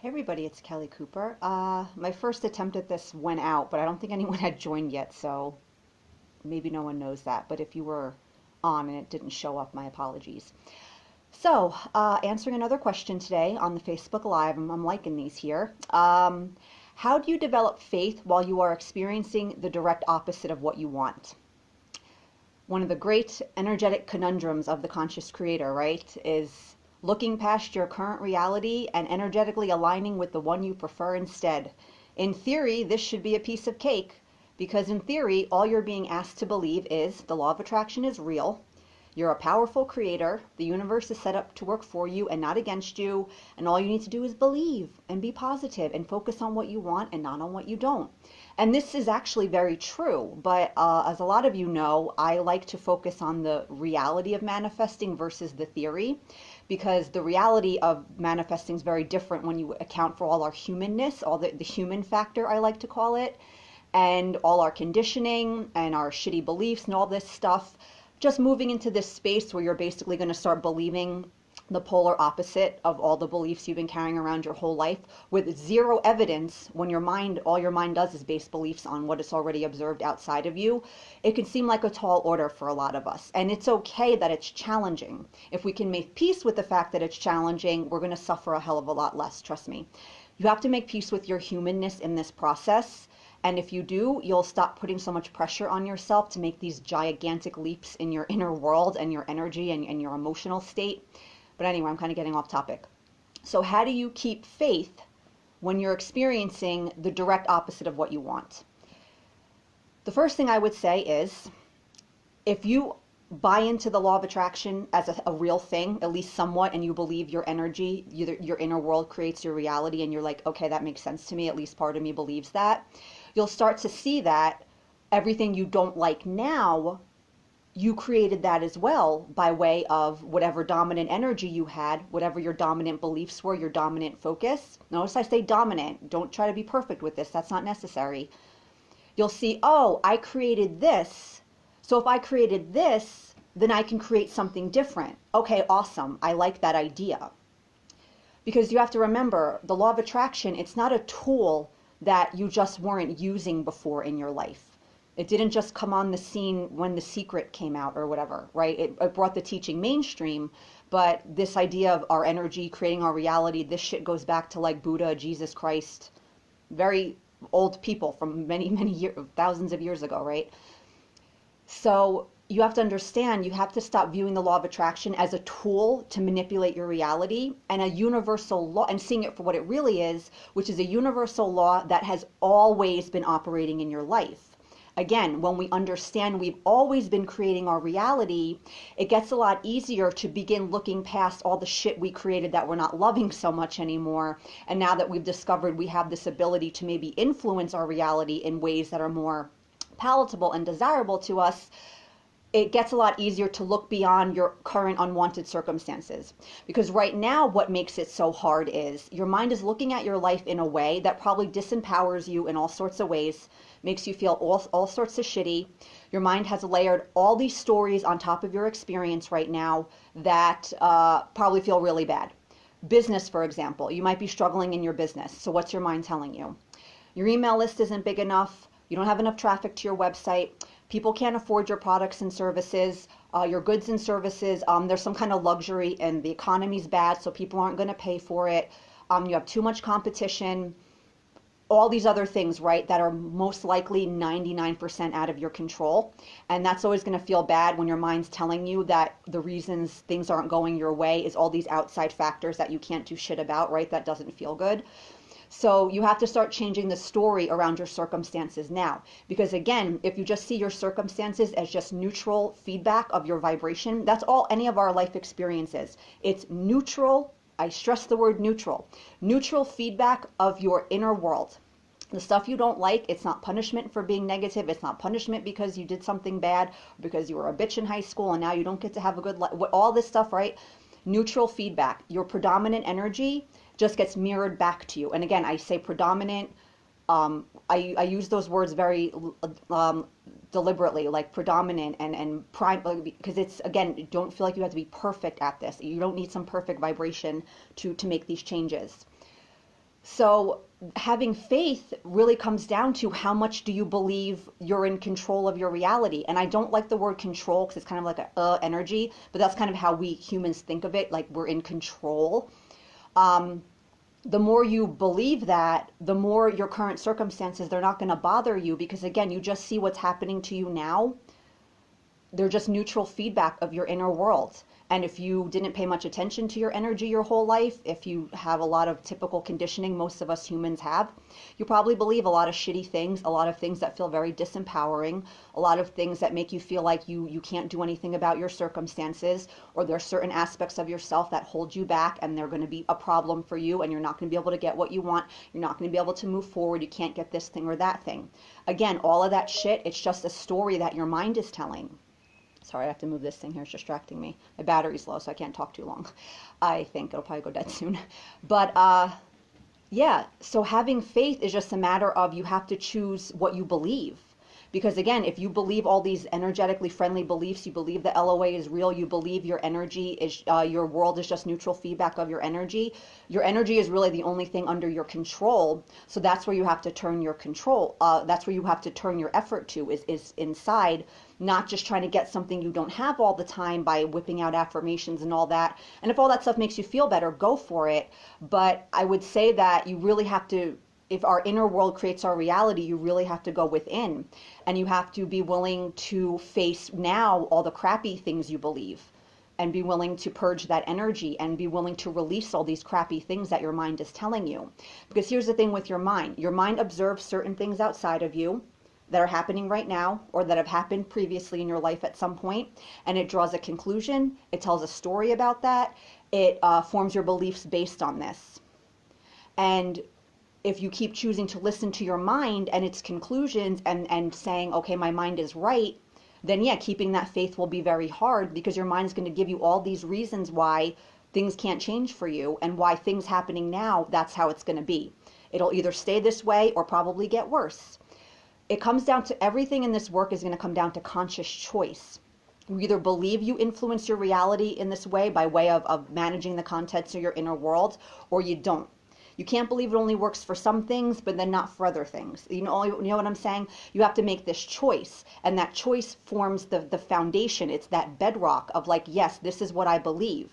Hey everybody, it's Kelly Cooper. My first attempt at this went out, but I don't think anyone had joined yet, so maybe no one knows that. But if you were on and it didn't show up, my apologies. Answering another question today on the Facebook Live. I'm liking these here. How do you develop faith while you are experiencing the direct opposite of what you want? One of the great energetic conundrums of the conscious creator, right, is looking past your current reality and energetically aligning with the one you prefer instead. In theory, this should be a piece of cake because in theory, all you're being asked to believe is the law of attraction is real. You're a powerful creator. The universe is set up to work for you and not against you. And all you need to do is believe and be positive and focus on what you want and not on what you don't. And this is actually very true. But as a lot of you know, I like to focus on the reality of manifesting versus the theory, because the reality of manifesting is very different when you account for all our humanness, all the human factor, I like to call it, and all our conditioning and our shitty beliefs and all this stuff. Just moving into this space where you're basically going to start believing the polar opposite of all the beliefs you've been carrying around your whole life with zero evidence. When all your mind does is base beliefs on what it's already observed outside of you, it can seem like a tall order for a lot of us. And it's okay that it's challenging. If we can make peace with the fact that it's challenging, we're going to suffer a hell of a lot less, trust me. You have to make peace with your humanness in this process. And if you do, you'll stop putting so much pressure on yourself to make these gigantic leaps in your inner world and your energy and your emotional state. But anyway, I'm kind of getting off topic. So how do you keep faith when you're experiencing the direct opposite of what you want? The first thing I would say is, if you buy into the law of attraction as a real thing, at least somewhat, and you believe your energy, your inner world creates your reality, and you're like, okay, that makes sense to me, at least part of me believes that, you'll start to see that everything you don't like now, you created that as well by way of whatever dominant energy you had, whatever your dominant beliefs were, your dominant focus. Notice I say dominant. Don't try to be perfect with this. That's not necessary. You'll see, oh, I created this. So if I created this, then I can create something different. Okay, awesome. I like that idea. Because you have to remember, the law of attraction, it's not a tool that you just weren't using before in your life. It didn't just come on the scene when The Secret came out or whatever, right? It brought the teaching mainstream, but this idea of our energy creating our reality, this shit goes back to like Buddha, Jesus Christ, very old people from many, many years, thousands of years ago, right? So you have to understand, you have to stop viewing the law of attraction as a tool to manipulate your reality and a universal law, and seeing it for what it really is, which is a universal law that has always been operating in your life. Again, when we understand we've always been creating our reality, it gets a lot easier to begin looking past all the shit we created that we're not loving so much anymore. And now that we've discovered we have this ability to maybe influence our reality in ways that are more palatable and desirable to us, it gets a lot easier to look beyond your current unwanted circumstances. Because right now, what makes it so hard is your mind is looking at your life in a way that probably disempowers you in all sorts of ways, makes you feel all sorts of shitty. Your mind has layered all these stories on top of your experience right now that probably feel really bad. Business, for example, you might be struggling in your business. So what's your mind telling you? Your email list isn't big enough. You don't have enough traffic to your website. People can't afford your products and services, your goods and services. There's some kind of luxury and the economy's bad, so people aren't going to pay for it. You have too much competition. All these other things, right, that are most likely 99% out of your control. And that's always going to feel bad when your mind's telling you that the reasons things aren't going your way is all these outside factors that you can't do shit about, right? That doesn't feel good. So you have to start changing the story around your circumstances now. Because again, if you just see your circumstances as just neutral feedback of your vibration, that's all any of our life experiences. It's neutral. I stress the word neutral. Neutral feedback of your inner world. The stuff you don't like, it's not punishment for being negative. It's not punishment because you did something bad, because you were a bitch in high school and now you don't get to have a good life. All this stuff, right? Neutral feedback. Your predominant energy just gets mirrored back to you. And again, I say predominant. I use those words very deliberately, like predominant and prime, because it's, again, don't feel like you have to be perfect at this. You don't need some perfect vibration to make these changes. So having faith really comes down to how much do you believe you're in control of your reality. And I don't like the word control because it's kind of like a energy, but that's kind of how we humans think of it, like we're in control. Um, the more you believe that, the more your current circumstances, they're not going to bother you because again, you just see what's happening to you now. They're just neutral feedback of your inner world. And if you didn't pay much attention to your energy your whole life, if you have a lot of typical conditioning most of us humans have, you probably believe a lot of shitty things, a lot of things that feel very disempowering, a lot of things that make you feel like you can't do anything about your circumstances, or there are certain aspects of yourself that hold you back and they're going to be a problem for you and you're not going to be able to get what you want, you're not going to be able to move forward, you can't get this thing or that thing. Again, all of that shit, it's just a story that your mind is telling. Sorry, I have to move this thing here. It's distracting me. My battery's low, so I can't talk too long. I think it'll probably go dead soon. But yeah, so having faith is just a matter of you have to choose what you believe. Because again, if you believe all these energetically friendly beliefs, you believe the LOA is real, you believe your energy is, your world is just neutral feedback of your energy is really the only thing under your control. So that's where you have to turn your control, that's where you have to turn your effort to, is inside, not just trying to get something you don't have all the time by whipping out affirmations and all that. And if all that stuff makes you feel better, go for it. But I would say that you really have to, if our inner world creates our reality, you really have to go within and you have to be willing to face now all the crappy things you believe and be willing to purge that energy and be willing to release all these crappy things that your mind is telling you. Because here's the thing with your mind observes certain things outside of you that are happening right now or that have happened previously in your life at some point, and it draws a conclusion, it tells a story about that, it forms your beliefs based on this. And if you keep choosing to listen to your mind and its conclusions and saying, okay, my mind is right, then yeah, keeping that faith will be very hard because your mind is going to give you all these reasons why things can't change for you and why things happening now, that's how it's going to be. It'll either stay this way or probably get worse. It comes down to everything in this work is going to come down to conscious choice. You either believe you influence your reality in this way by way of managing the contents of your inner world, or you don't. You can't believe it only works for some things, but then not for other things. You know what I'm saying? You have to make this choice, and that choice forms the foundation. It's that bedrock of like, yes, this is what I believe.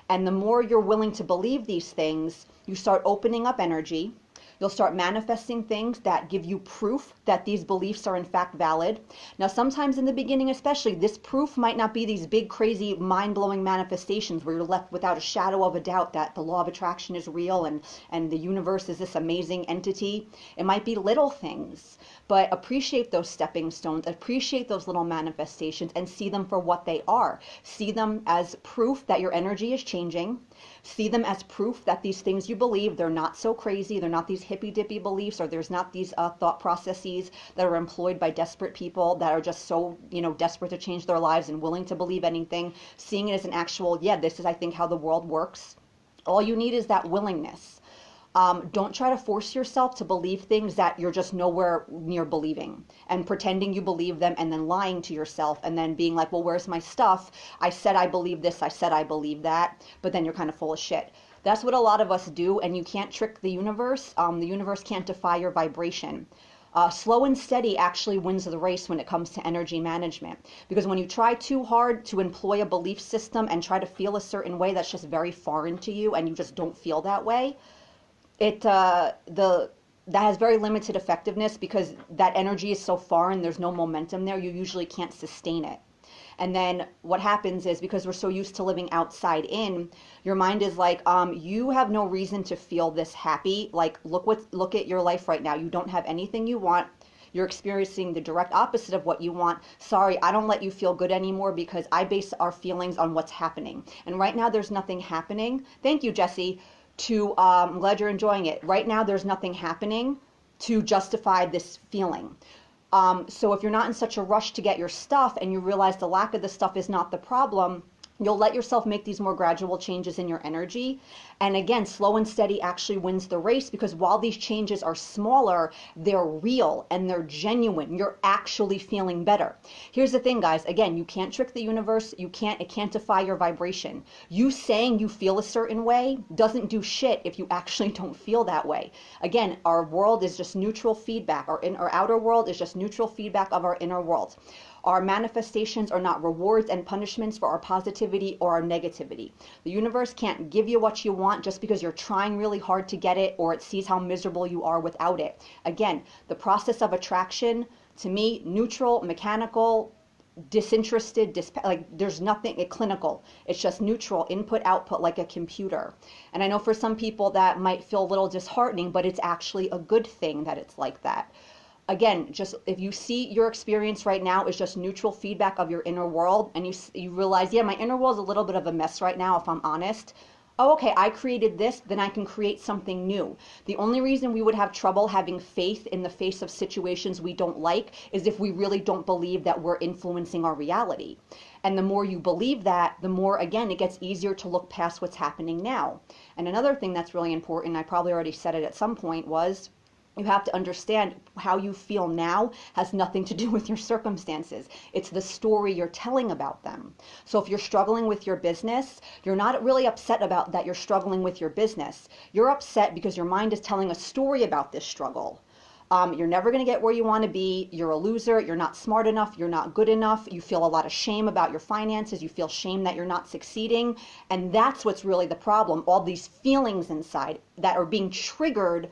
And the more you're willing to believe these things, you start opening up energy. You'll start manifesting things that give you proof that these beliefs are in fact valid. Now, sometimes in the beginning especially, this proof might not be these big, crazy, mind-blowing manifestations where you're left without a shadow of a doubt that the law of attraction is real and the universe is this amazing entity. It might be little things, but appreciate those stepping stones, appreciate those little manifestations and see them for what they are. See them as proof that your energy is changing. See them as proof that these things you believe, they're not so crazy, they're not these hippy-dippy beliefs, or there's not these thought processes that are employed by desperate people that are just so, desperate to change their lives and willing to believe anything. Seeing it as an actual, yeah, this is, I think, how the world works. All you need is that willingness. Don't try to force yourself to believe things that you're just nowhere near believing and pretending you believe them and then lying to yourself and then being like, well, where's my stuff? I said I believe this, I said I believe that, but then you're kind of full of shit. That's what a lot of us do, and you can't trick the universe. The universe can't defy your vibration. Slow and steady actually wins the race when it comes to energy management. Because when you try too hard to employ a belief system and try to feel a certain way that's just very foreign to you and you just don't feel that way, that has very limited effectiveness because that energy is so foreign, there's no momentum there, you usually can't sustain it. And then what happens is, because we're so used to living outside in, your mind is like, you have no reason to feel this happy. Like, look at your life right now. You don't have anything you want. You're experiencing the direct opposite of what you want. Sorry, I don't let you feel good anymore because I base our feelings on what's happening. And right now there's nothing happening. Thank you, Jesse. I'm glad you're enjoying it. Right now there's nothing happening to justify this feeling. So if you're not in such a rush to get your stuff and you realize the lack of the stuff is not the problem, you'll let yourself make these more gradual changes in your energy. And again, slow and steady actually wins the race, because while these changes are smaller, they're real and they're genuine. You're actually feeling better. Here's the thing, guys. Again, you can't trick the universe. It can't defy your vibration. You saying you feel a certain way doesn't do shit if you actually don't feel that way. Again, our world is just neutral feedback. Our outer world is just neutral feedback of our inner world. Our manifestations are not rewards and punishments for our positivity or our negativity. The universe can't give you what you want just because you're trying really hard to get it, or it sees how miserable you are without it. Again, the process of attraction, to me, neutral, mechanical, disinterested, like there's nothing clinical. It's just neutral, input, output, like a computer. And I know for some people that might feel a little disheartening, but it's actually a good thing that it's like that. Again, just if you see your experience right now is just neutral feedback of your inner world, and you realize, yeah, my inner world is a little bit of a mess right now, if I'm honest. Oh, okay, I created this, then I can create something new. The only reason we would have trouble having faith in the face of situations we don't like is if we really don't believe that we're influencing our reality. And the more you believe that, the more, again, it gets easier to look past what's happening now. And another thing that's really important, I probably already said it at some point, was you have to understand how you feel now has nothing to do with your circumstances. It's the story you're telling about them. So if you're struggling with your business, you're not really upset about that you're struggling with your business. You're upset because your mind is telling a story about this struggle. You're never going to get where you want to be. You're a loser. You're not smart enough. You're not good enough. You feel a lot of shame about your finances. You feel shame that you're not succeeding. And that's what's really the problem. All these feelings inside that are being triggered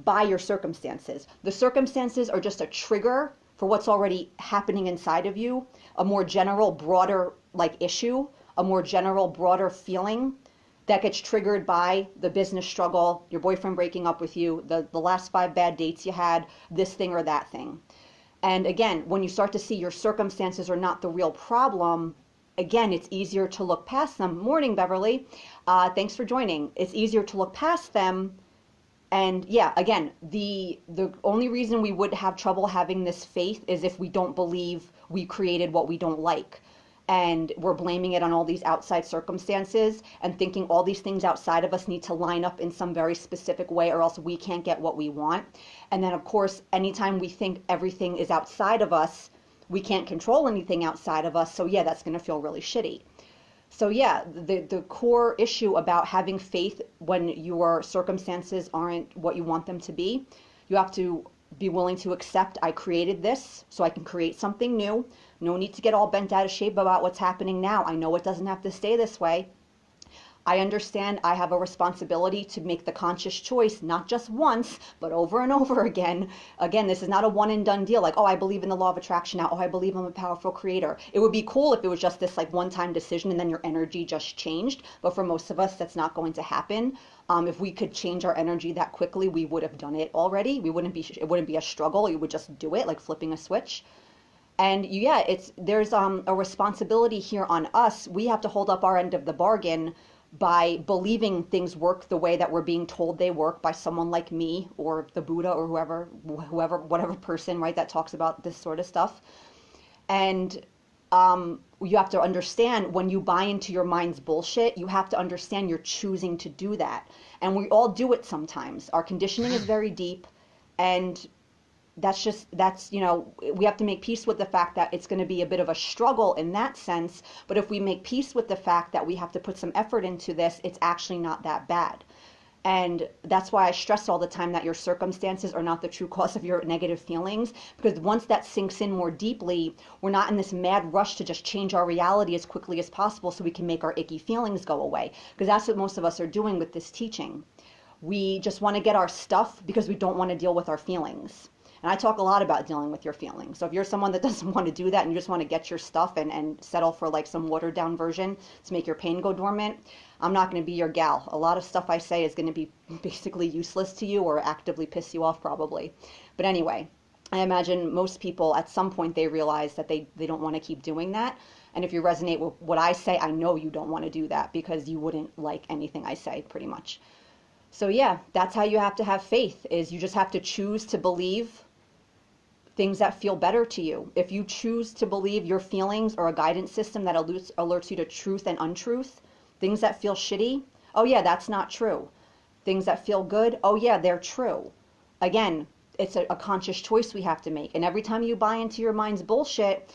by your circumstances. The circumstances are just a trigger for what's already happening inside of you, a more general, broader issue, a more general, broader feeling that gets triggered by the business struggle, your boyfriend breaking up with you, the last 5 bad dates you had, this thing or that thing. And again, when you start to see your circumstances are not the real problem, again, it's easier to look past them. Morning, Beverly. Thanks for joining. It's easier to look past them. And yeah, again, the only reason we would have trouble having this faith is if we don't believe we created what we don't like. And we're blaming it on all these outside circumstances and thinking all these things outside of us need to line up in some very specific way or else we can't get what we want. And then, of course, anytime we think everything is outside of us, we can't control anything outside of us. So yeah, that's going to feel really shitty. So yeah, the core issue about having faith when your circumstances aren't what you want them to be, you have to be willing to accept, I created this so I can create something new. No need to get all bent out of shape about what's happening now. I know it doesn't have to stay this way. I understand I have a responsibility to make the conscious choice, not just once, but over and over again. Again, this is not a one and done deal. Like, oh, I believe in the law of attraction now. Oh, I believe I'm a powerful creator. It would be cool if it was just this one-time decision and then your energy just changed. But for most of us, that's not going to happen. If we could change our energy that quickly, we would have done it already. It wouldn't be a struggle. You would just do it, like flipping a switch. And yeah, there's a responsibility here on us. We have to hold up our end of the bargain by believing things work the way that we're being told they work by someone like me or the Buddha or whatever person, right, that talks about this sort of stuff. And you have to understand when you buy into your mind's bullshit, you have to understand you're choosing to do that. And we all do it sometimes. Our conditioning is very deep, and we have to make peace with the fact that it's going to be a bit of a struggle in that sense. But if we make peace with the fact that we have to put some effort into this, it's actually not that bad. And that's why I stress all the time that your circumstances are not the true cause of your negative feelings, because once that sinks in more deeply, we're not in this mad rush to just change our reality as quickly as possible so we can make our icky feelings go away, because that's what most of us are doing with this teaching. We just want to get our stuff because we don't want to deal with our feelings. And I talk a lot about dealing with your feelings. So if you're someone that doesn't want to do that and you just want to get your stuff and settle for some watered down version to make your pain go dormant, I'm not going to be your gal. A lot of stuff I say is going to be basically useless to you or actively piss you off probably. But anyway, I imagine most people at some point they realize that they don't want to keep doing that. And if you resonate with what I say, I know you don't want to do that because you wouldn't like anything I say pretty much. So yeah, that's how you have to have faith, is you just have to choose to believe things that feel better to you. If you choose to believe your feelings are a guidance system that alerts you to truth and untruth, things that feel shitty, Oh, yeah, that's not true. Things that feel good, oh, yeah, they're true. Again, it's a conscious choice we have to make. And every time you buy into your mind's bullshit,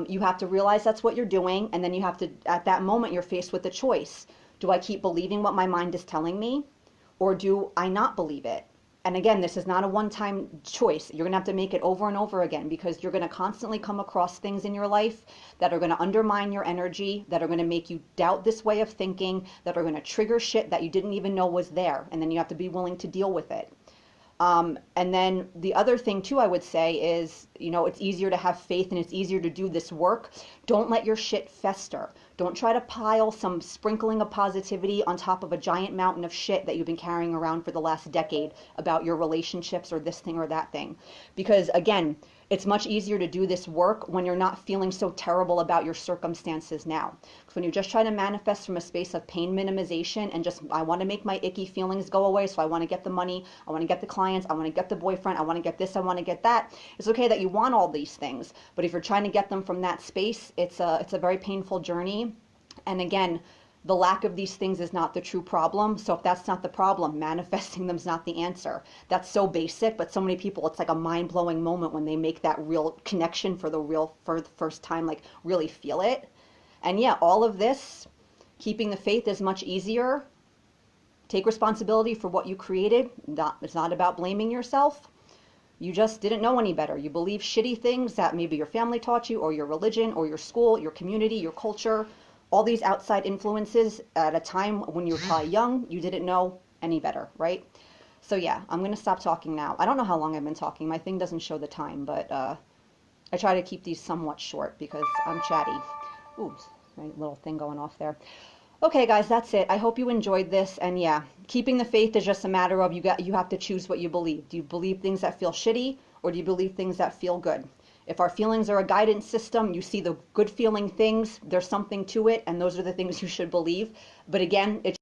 you have to realize that's what you're doing. And then you have to, at that moment, you're faced with a choice. Do I keep believing what my mind is telling me? Or do I not believe it? And again, this is not a one-time choice. You're going to have to make it over and over again because you're going to constantly come across things in your life that are going to undermine your energy, that are going to make you doubt this way of thinking, that are going to trigger shit that you didn't even know was there. And then you have to be willing to deal with it. And then the other thing too, I would say is, it's easier to have faith and it's easier to do this work. Don't let your shit fester. Don't try to pile some sprinkling of positivity on top of a giant mountain of shit that you've been carrying around for the last decade about your relationships or this thing or that thing. Because again, it's much easier to do this work when you're not feeling so terrible about your circumstances now. Because when you're just trying to manifest from a space of pain minimization and just, I want to make my icky feelings go away, so I want to get the money, I want to get the clients, I want to get the boyfriend, I want to get this, I want to get that. It's okay that you want all these things, but if you're trying to get them from that space, it's a very painful journey. And again, the lack of these things is not the true problem. So if that's not the problem, manifesting them is not the answer. That's so basic, but so many people, it's like a mind-blowing moment when they make that real connection for the first time, like really feel it. And yeah, all of this, keeping the faith is much easier. Take responsibility for what you created. It's not about blaming yourself. You just didn't know any better. You believe shitty things that maybe your family taught you, or your religion, or your school, your community, your culture, all these outside influences at a time when you were probably young, you didn't know any better, right? So yeah, I'm going to stop talking now. I don't know how long I've been talking. My thing doesn't show the time, but I try to keep these somewhat short because I'm chatty. Ooh, right, little thing going off there. Okay, guys, that's it. I hope you enjoyed this. And yeah, keeping the faith is just a matter of you have to choose what you believe. Do you believe things that feel shitty, or do you believe things that feel good? If our feelings are a guidance system, you see the good feeling things, there's something to it, and those are the things you should believe. But again, it's